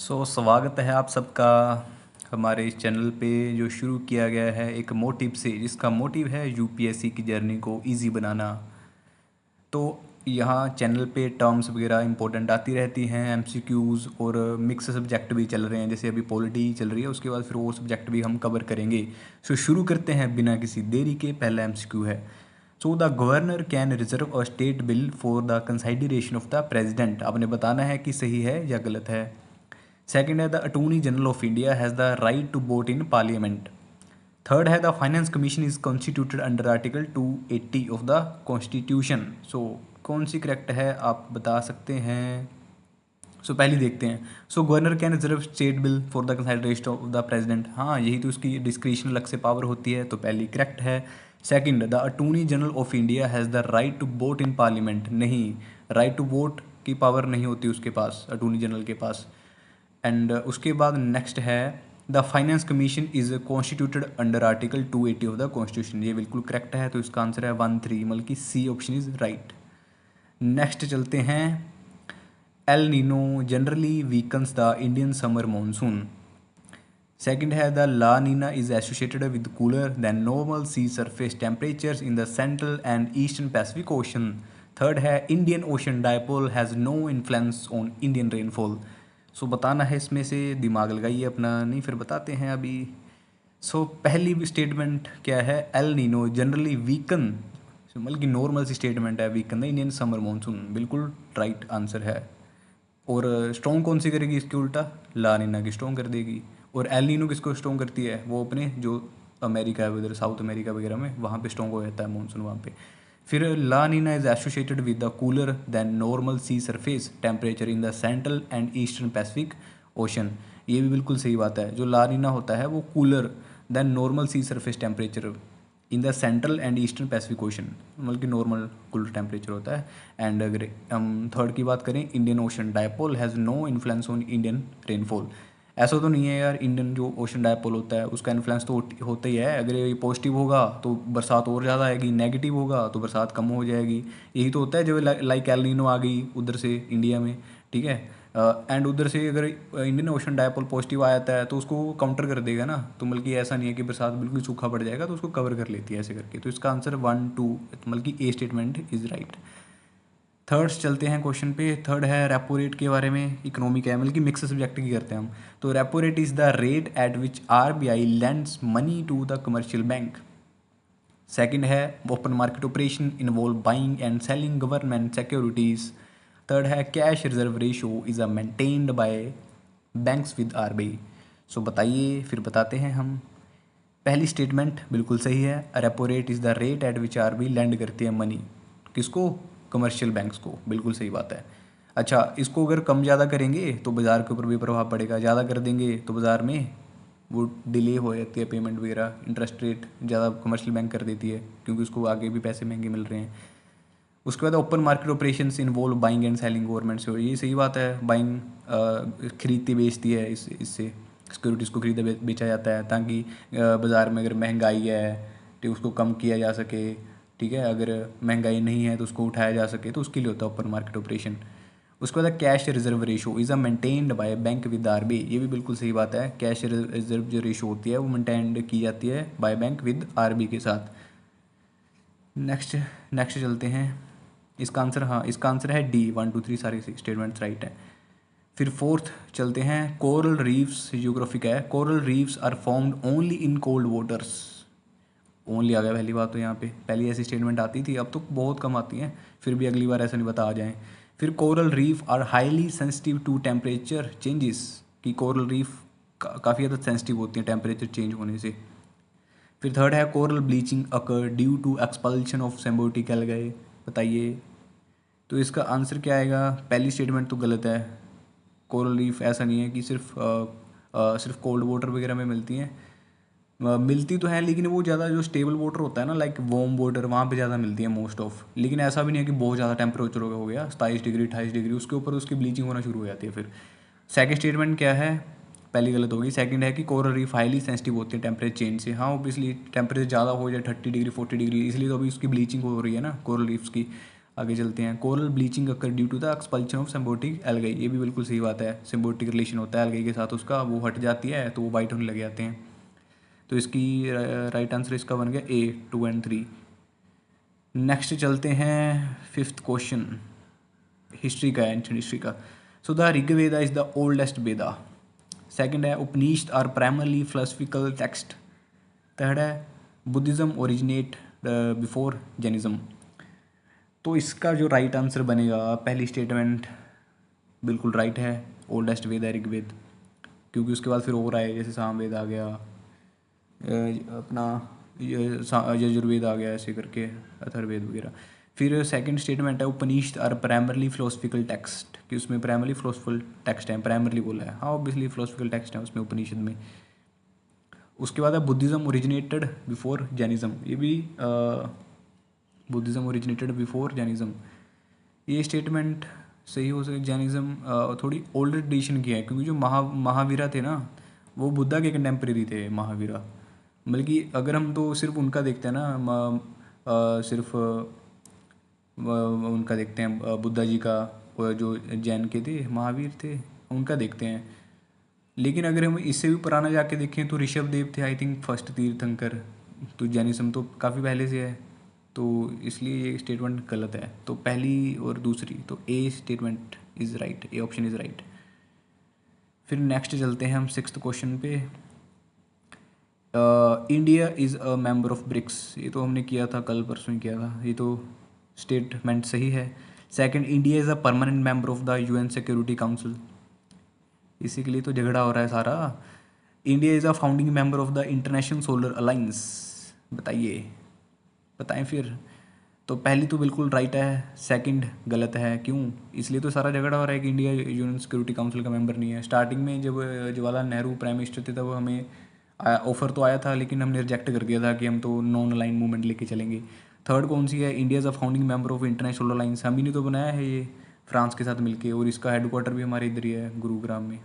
स्वागत है आप सबका हमारे इस चैनल पे जो शुरू किया गया है एक मोटिव से, जिसका मोटिव है यूपीएससी की जर्नी को इजी बनाना। तो यहाँ चैनल पे टर्म्स वगैरह इंपॉर्टेंट आती रहती हैं, एमसीक्यूज़ और मिक्स सब्जेक्ट भी चल रहे हैं, जैसे अभी पॉलिटी चल रही है, उसके बाद फिर और सब्जेक्ट भी हम कवर करेंगे। शुरू करते हैं बिना किसी देरी के। पहला एमसीक्यू है, so the governor can reserve a state bill for the consideration of the president. आपने बताना है कि सही है या गलत है। सेकंड है, the attorney general of India has the right to vote in parliament. Third है, the finance commission is constituted under article 280 of the constitution. So कौन सी करेक्ट है आप बता सकते हैं। पहली देखते हैं। Governor can reserve state bill for the consideration of the president. हाँ, यही तो उसकी डिस्क्रिशन अलग से पावर होती है, तो पहली करेक्ट है। Second, the attorney general of India has the right to vote in parliament. नहीं, राइट टू वोट की पावर नहीं होती उसके पास, अटॉर्नी जनरल के पास। एंड उसके बाद नेक्स्ट है, the finance commission is constituted under article 280 of the constitution. ये बिल्कुल करेक्ट है, तो इसका आंसर है 1-3, मतलब कि C option is right. Next चलते हैं। El Nino generally weakens the Indian summer monsoon. Second है, the La Nina is associated with cooler than normal sea surface temperatures in the central and eastern Pacific ocean. Third है, Indian ocean dipole has no influence on Indian rainfall. बताना है इसमें से, दिमाग लगाइए अपना, नहीं फिर बताते हैं अभी। पहली स्टेटमेंट क्या है, एल नीनो जनरली वीकन, मतलब कि नॉर्मल सी स्टेटमेंट है, weaken the Indian summer monsoon, बिल्कुल राइट आंसर है। और स्ट्रॉन्ग कौन सी करेगी इसके उल्टा, ला नीना की स्ट्रॉन्ग कर देगी। और एल नीनो किसको स्ट्रॉन्ग करती है, वो अपने जो अमेरिका है उधर, साउथ अमेरिका वगैरह में, वहाँ पे स्ट्रॉन्ग हो जाता है मानसून वहाँ पे। फिर La Nina is associated with the cooler than normal sea surface temperature in the central and eastern Pacific ocean. ये भी बिल्कुल सही बात है। जो ला नीना होता है वो cooler than normal sea surface temperature in the central and eastern Pacific Ocean, मतलब कि नॉर्मल कूलर टेम्परेचर होता है। एंड अगर हम थर्ड की बात करें, Indian ocean dipole has no influence on Indian rainfall. ऐसा तो नहीं है यार, इंडियन जो ओशन डायपोल होता है उसका इन्फ्लुएंस तो होता ही है। अगर ये पॉजिटिव होगा तो बरसात और ज़्यादा आएगी, नेगेटिव होगा तो बरसात कम हो जाएगी। यही तो होता है, जो लाइक एल नीनो आ गई उधर से इंडिया में, ठीक है। एंड उधर से अगर इंडियन ओशन डायपोल पॉजिटिव आ जाता है तो उसको काउंटर कर देगा ना, तो बल्कि ऐसा नहीं है कि बरसात बिल्कुल सूखा पड़ जाएगा, तो उसको कवर कर लेती है ऐसे करके। तो इसका आंसर 1-2, मतलब कि ए स्टेटमेंट इज़ राइट। थर्ड चलते हैं क्वेश्चन पे। थर्ड है रेपो रेट के बारे में, इकोनॉमिक है, मतलब कि मिक्स सब्जेक्ट की करते हैं हम। तो repo rate is the rate at which RBI lends money to the commercial bank. Second है, open market operation involve buying and selling government securities. Third है, cash reserve ratio is a maintained by banks with RBI. बताइए, फिर बताते हैं हम। पहली statement बिल्कुल सही है, repo rate is the rate at which RBI lend करती है मनी, किसको, कमर्शियल बैंक्स को, बिल्कुल सही बात है। अच्छा, इसको अगर कम ज़्यादा करेंगे तो बाज़ार के ऊपर भी प्रभाव पड़ेगा, ज़्यादा कर देंगे तो बाज़ार में वो डिले हो जाती है पेमेंट वगैरह, इंटरेस्ट रेट ज़्यादा कमर्शियल बैंक कर देती है, क्योंकि उसको आगे भी पैसे महंगे मिल रहे हैं। उसके बाद open market operations involve buying and selling government से, ये सही बात है। बाइंग खरीदती बेचती है, इससे सिक्योरिटीज़ को खरीदा बेचा जाता है, ताकि बाज़ार में अगर महंगाई है तो उसको कम किया जा सके, ठीक है। अगर महंगाई नहीं है तो उसको उठाया जा सके, तो उसके लिए होता है ओपन मार्केट ऑपरेशन। उसके बाद cash reserve ratio is a maintained by bank with RBI, ये भी बिल्कुल सही बात है। कैश रिजर्व जो रेशो होती है वो मेंटेन्ड की जाती है बाय बैंक विद आरबीआई के साथ। नेक्स्ट नेक्स्ट चलते हैं। इसका आंसर, हाँ इसका आंसर है डी, 1-2-3 सारे स्टेटमेंट्स राइट हैं। फिर फोर्थ चलते हैं, कोरल रीफ्स जियोग्राफी का है। Coral reefs are formed only in cold waters. Only आ गया पहली बात, तो यहाँ पे पहली ऐसी स्टेटमेंट आती थी, अब तो बहुत कम आती हैं, फिर भी अगली बार ऐसा नहीं बता आ जाएँ। फिर coral reef are highly sensitive to temperature changes, कि कोरल रीफ काफ़ी ज़्यादा सेंसिटिव होती हैं टेम्परेचर चेंज होने से। फिर थर्ड है, coral bleaching occur due to expulsion of symbiotic algae. बताइए, तो इसका आंसर क्या आएगा। पहली स्टेटमेंट तो गलत है, कोरल रीफ ऐसा नहीं है कि सिर्फ कोल्ड वाटर वगैरह में मिलती हैं। मिलती तो है, लेकिन वो ज़्यादा जो स्टेबल वाटर होता है ना, लाइक वार्म वाटर, वहाँ पे ज़्यादा मिलती है मोस्ट ऑफ। लेकिन ऐसा भी नहीं है कि बहुत ज़्यादा टेम्परेचर हो गया 27 डिग्री 28 डिग्री, उसके ऊपर उसकी ब्लीचिंग होना शुरू हो जाती है। फिर सेकंड स्टेटमेंट क्या है, पहली गलत होगी। सेकंड है कि कोरल रीफ हाईली सेंसिटिव होती है टेम्परेचर चेंज से। हाँ, ऑब्वियसली टेम्परेचर ज़्यादा हो जाए 30 डिग्री 40 डिग्री, इसलिए तो अभी उसकी ब्लीचिंग हो रही है ना कोरल रीफ्स की। आगे चलते हैं। Coral bleaching occur due to the expulsion of symbiotic algae, ये भी बिल्कुल सही बात है। सिम्बायोटिक रिलेशन होता है एल्गाई के साथ उसका, वो हट जाती है तो वो वाइट होने लग जाते हैं। तो इसकी राइट आंसर इसका बन गया ए 2 और 3। नेक्स्ट चलते हैं फिफ्थ क्वेश्चन, हिस्ट्री का है, एंशिएंट हिस्ट्री का। So the Rigveda is the oldest Veda. Second है Upanishad are primarily philosophical text. Third है बुद्धिज्म ओरिजिनेट बिफोर जैनिज्म। तो इसका जो राइट आंसर बनेगा, पहली स्टेटमेंट बिल्कुल राइट है, ओल्डेस्ट वेद है ऋग्वेद, क्योंकि उसके बाद फिर और आए, जैसे सामवेद आ गया, अपना यजुर्वेद आ गया, ऐसे करके अथर्ववेद वगैरह। फिर सेकंड स्टेटमेंट है Upanishad are primarily philosophical text, कि उसमें प्राइमरली फिलोसफिकल टेक्स्ट है, प्राइमरली बोला है, हाँ ऑब्वियसली फिलोसफिकल टेक्स्ट है उसमें उपनिषद में। उसके बाद है बुद्धिज्म ओरिजिनेटेड बिफोर जैनिज्म, ये भी बुद्धिज्म ओरिजिनेटेड बिफोर जैनिज्म, ये स्टेटमेंट सही हो सकती। जैनिज्म थोड़ी ओल्डर ट्रेडिशन की है, क्योंकि जो महावीरा थे ना, वो बुद्धा के कंटेम्प्रेरी थे महावीरा। बल्कि अगर हम तो सिर्फ उनका देखते हैं ना, सिर्फ उनका देखते हैं बुद्धा जी का, वो जो जैन के थे महावीर थे उनका देखते हैं। लेकिन अगर हम इससे भी पुराना जाके देखें तो ऋषभ देव थे आई थिंक फर्स्ट तीर्थंकर। तो जैनिज्म तो काफ़ी पहले से है, तो इसलिए ये स्टेटमेंट गलत है। तो पहली और दूसरी, तो ए statement is right, A option is right. फिर नेक्स्ट चलते हैं हम सिक्स्थ क्वेश्चन पे। India is a member of BRICS, ये तो हमने किया था, कल परसों ही किया था, ये तो स्टेटमेंट सही है। Second, India is a permanent member of the UN security council, इसी के लिए तो झगड़ा हो रहा है सारा। India is a founding member of the international solar alliance, बताइए, बताएं फिर। तो पहली तो बिल्कुल राइट है, सेकंड गलत है, क्यों? इसलिए तो सारा झगड़ा हो रहा है कि इंडिया यूएन सिक्योरिटी काउंसिल का मेंबर नहीं है। स्टार्टिंग में जब जवाहरलाल नेहरू प्राइम मिनिस्टर थे तब हमें ऑफर तो आया था, लेकिन हमने रिजेक्ट कर दिया था कि हम तो नॉन अलाइन मूवमेंट लेके चलेंगे। थर्ड कौन सी है? India is a founding member of international alliance, हम ही ने तो बनाया है ये फ्रांस के साथ मिलके, और इसका हेडक्वार्टर भी हमारे इधर ही है, गुरुग्राम में।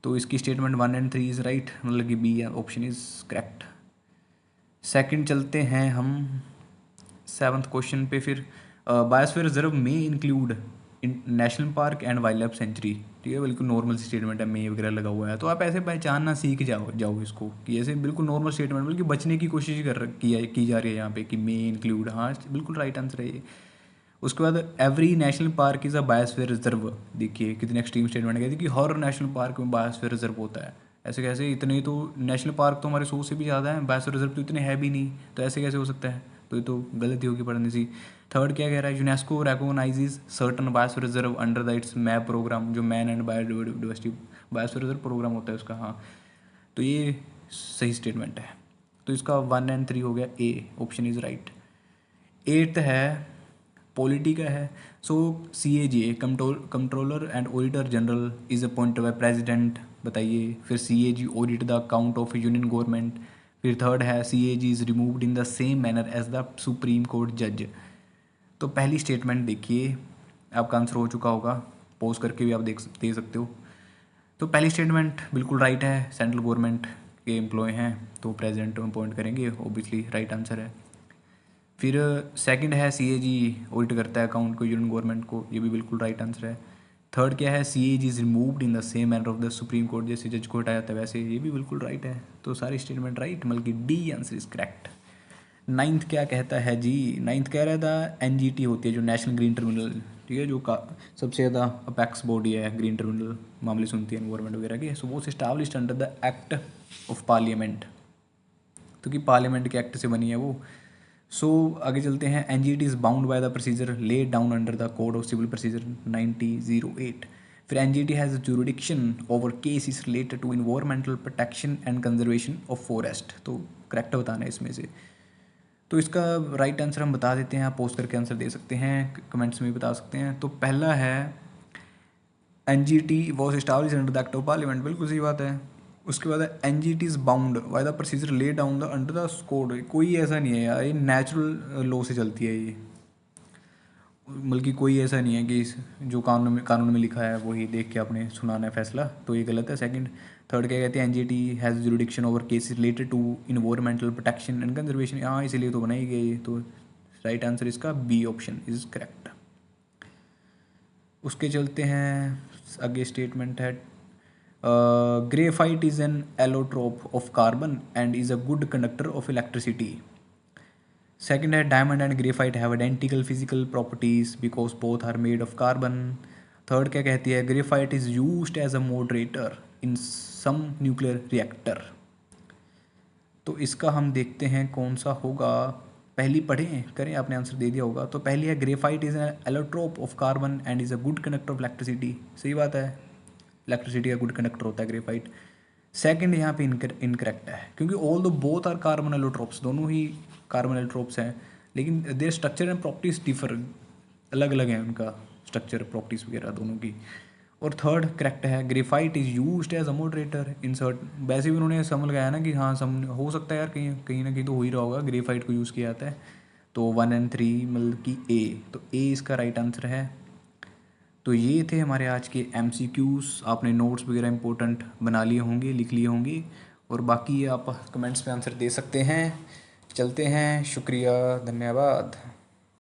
तो इसकी स्टेटमेंट 1 और 3 इज़ राइट, मतलब कि B option is correct. Second चलते हैं हम सेवन्थ क्वेश्चन पे। फिर बायोस्फीयर रिजर्व में include national park and wildlife sanctuary, ठीक है, बिल्कुल नॉर्मल स्टेटमेंट है, में वगैरह लगा हुआ है, तो आप ऐसे पहचानना सीख जाओ इसको, कि ऐसे बिल्कुल नॉर्मल स्टेटमेंट, बल्कि बचने की कोशिश की जा रही है यहाँ पे कि में इंक्लूड, हाँ बिल्कुल राइट आंसर है ये। उसके बाद every national park is a biosphere reserve, देखिए कितनी एक्सट्रीम स्टेटमेंट कहती है कि हर नेशनल पार्क में बायोस्फीयर रिजर्व होता है। ऐसे कैसे? इतने तो नेशनल पार्क तो हमारे 100 से भी ज़्यादा है, बायोस्फीयर रिजर्व तो इतने है भी नहीं, तो ऐसे कैसे हो सकता है? तो ये तो गलती होगी पढ़ने सी। थर्ड क्या कह रहा है? UNESCO recognizes certain biosphere reserve under the its MAB programme, जो man and biodiversity biosphere reserve programme होता है उसका, हाँ, तो ये सही स्टेटमेंट है। तो इसका 1 और 3 हो गया, A option is right. Eighth है पॉलिटी का है। So CAG controller and auditor general is appointed by president, बताइए। फिर CAG audit the account of union government. फिर थर्ड है CAG is removed in the same manner as the supreme court जज। तो पहली स्टेटमेंट देखिए, आपका आंसर हो चुका होगा, पॉज करके भी आप दे सकते हो। तो पहली स्टेटमेंट बिल्कुल राइट है, सेंट्रल गवर्नमेंट के एम्प्लॉय हैं तो प्रेसिडेंट अपॉइंट करेंगे, ऑब्वियसली राइट आंसर है। फिर सेकंड है CAG ऑडिट करता है अकाउंट को, यूनियन गवर्नमेंट को, ये भी बिल्कुल राइट आंसर है। थर्ड क्या है? CAG is removed in the same manner of the supreme court, जैसे जज को हटाया जाता है वैसे, ये भी बिल्कुल राइट है। तो सारी स्टेटमेंट राइट, बल्कि D answer is correct. Ninth क्या कहता है जी? नाइन्थ कह रहा था NGT होती है जो नेशनल ग्रीन ट्रिब्यूनल, ठीक है, जो का सबसे ज़्यादा अपेक्स बॉडी है, ग्रीन ट्रिब्यूनल मामले सुनती है एनवायरमेंट वगैरह के। सो वो established under the act of parliament, क्योंकि पार्लियामेंट के एक्ट से बनी है वो। सो आगे चलते हैं। NGT is bound by the procedure laid down under the code of civil procedure 1908। फिर NGT has jurisdiction over cases related to environmental protection and conservation of forest. तो करेक्ट बताना है इसमें से। तो इसका राइट आंसर हम बता देते हैं, आप पोस्ट करके आंसर दे सकते हैं, कमेंट्स में भी बता सकते हैं। तो पहला है NGT was established under the act of parliament, बिल्कुल सही बात है। उसके बाद है NGT is bound by the procedure lay down the under the code, कोई ऐसा नहीं है यार, ये नेचुरल लॉ से चलती है ये, बल्कि कोई ऐसा नहीं है कि जो कानून में लिखा है वही देख के आपने सुनाना है फैसला, तो ये गलत है। सेकंड। थर्ड क्या कहते हैं? NGT has jurisdiction over cases related to environmental protection and conservation, हाँ इसीलिए तो बनाई गई, तो राइट आंसर इसका बी ऑप्शन इज करेक्ट। उसके चलते हैं आगे। स्टेटमेंट है graphite is an allotrope of carbon and is a good conductor of electricity. Second है diamond and graphite have identical physical properties because both are made of carbon. Third क्या कहती है, graphite is used as a moderator in some nuclear reactor. तो इसका हम देखते हैं कौन सा होगा। पहली पढ़ें करें, आपने आंसर दे दिया होगा। तो पहली है graphite is an allotrope of carbon and is a good conductor of electricity. सही बात है, इलेक्ट्रिसिटी का गुड कंडक्टर होता है ग्रेफाइट। सेकंड यहाँ पे इनकरेक्ट है क्योंकि ऑल दो बोथ आर कार्बन एलोट्रोप्स, दोनों ही कार्बन एलोट्रोप्स हैं, लेकिन there structure and properties differ, अलग अलग हैं उनका स्ट्रक्चर प्रॉपर्टीज वगैरह दोनों की। और थर्ड करेक्ट है graphite is used as a moderator in cert. वैसे भी उन्होंने सम लगाया ना कि हाँ सम हो सकता है यार, कहीं कहीं ना कहीं तो हो ही रहा होगा, ग्रेफाइट को यूज़ किया जाता है। तो 1 और 3 मतलब कि ए, तो ए इसका राइट आंसर है। तो ये थे हमारे आज के MCQs। आपने नोट्स वगैरह इंपॉर्टेंट बना लिए होंगे, लिख लिए होंगे, और बाकी आप कमेंट्स में आंसर दे सकते हैं। चलते हैं, शुक्रिया, धन्यवाद।